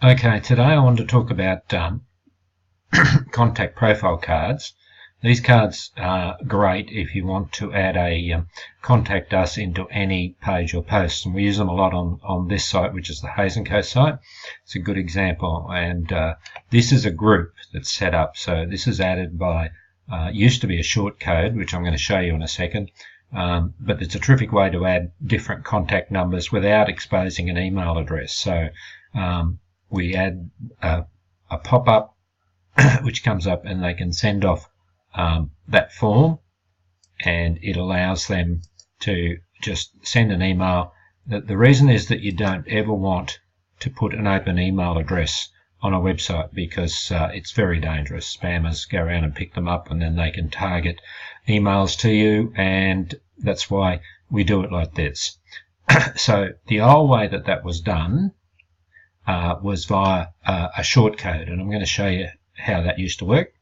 Okay, today I want to talk about contact profile cards. These cards are great if you want to add a contact us into any page or post, and we use them a lot on this site, which is the Hazen Co site. It's a good example, and this is a group that's set up. So this is added by used to be a short code, which I'm going to show you in a second, but it's a terrific way to add different contact numbers without exposing an email address. So we add a pop-up which comes up, and they can send off that form, and it allows them to just send an email. The reason is that you don't ever want to put an open email address on a website, because it's very dangerous. Spammers go around and pick them up, and then they can target emails to you, and that's why we do it like this. So the old way that was done was via a shortcode, and I'm going to show you how that used to work.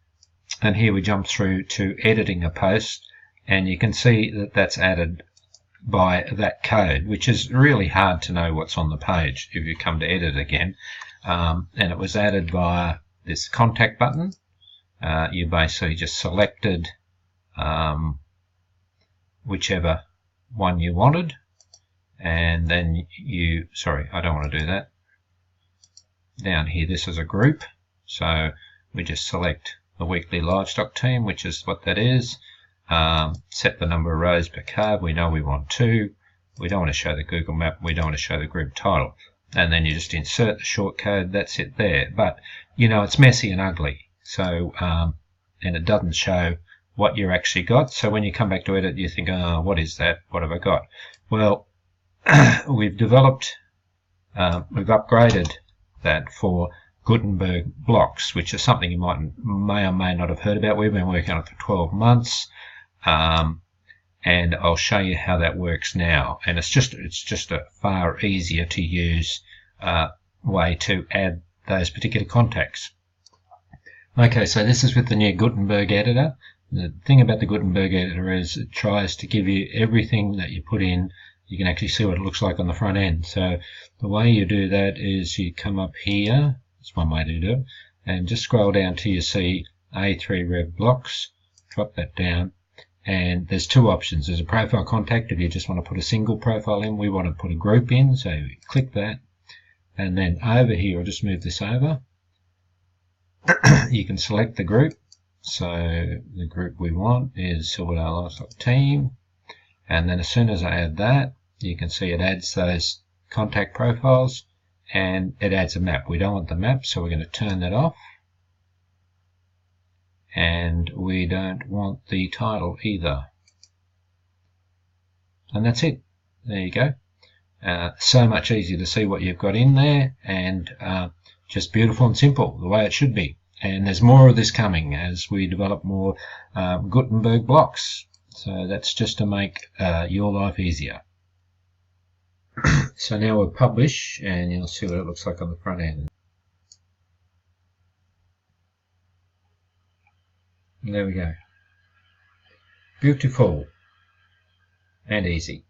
And here we jump through to editing a post, and you can see that that's added by that code, which is really hard to know what's on the page if you come to edit again. And it was added via this contact button. You basically just selected whichever one you wanted, and then I don't want to do that. Down here, this is a group, so we just select the weekly livestock team, which is what that is. Set the number of rows per card. We know we want 2. We don't want to show the Google map. We don't want to show the group title. And then you just insert the short code. That's it there. But it's messy and ugly. So and it doesn't show what you actually got. So when you come back to edit, you think, oh, what is that? What have I got? Well, we've upgraded that for Gutenberg blocks, which is something you may or may not have heard about. We've been working on it for 12 months, and I'll show you how that works now. And it's just a far easier to use way to add those particular contacts. Okay, so this is with the new Gutenberg editor. The thing about the Gutenberg editor is it tries to give you everything that you put in. You can actually see what it looks like on the front end. So the way you do that is you come up here. That's one way to do it. And just scroll down till you see A3 Rev blocks. Drop that down. And there's 2 options. There's a profile contact if you just want to put a single profile in. We want to put a group in. So you click that. And then over here, I'll just move this over. You can select the group. So the group we want is Silverdale Livestock Team. And then as soon as I add that, you can see it adds those contact profiles, and it adds a map. We don't want the map, so we're going to turn that off. And we don't want the title either. And that's it. There you go. So much easier to see what you've got in there, and just beautiful and simple, the way it should be. And there's more of this coming as we develop more Gutenberg blocks. So that's just to make your life easier. So now we'll publish, and you'll see what it looks like on the front end. And there we go. Beautiful and easy.